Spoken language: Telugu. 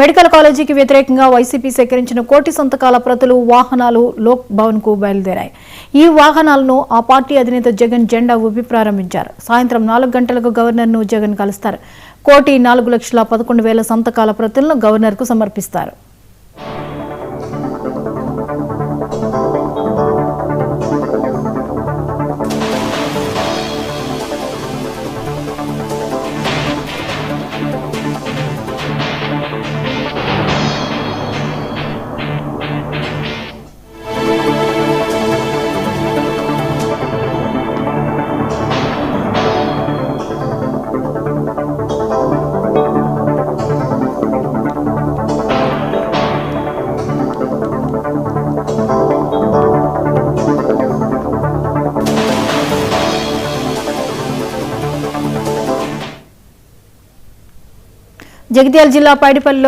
మెడికల్ కాలేజీకి వ్యతిరేకంగా వైసీపీ సేకరించిన కోటి సంతకాల ప్రతులు వాహనాలు లోక్ భవన్ కు బయలుదేరాయి. ఈ వాహనాలను ఆ పార్టీ అధినేత జగన్ జెండా ఊపి ప్రారంభించారు. సాయంత్రం 4 గంటలకు గవర్నర్ను జగన్ కలుస్తారు. 1,04,11,000 సంతకాల ప్రతులను గవర్నర్కు సమర్పిస్తారు. జగిత్యాల జిల్లా పైడిపల్లిలో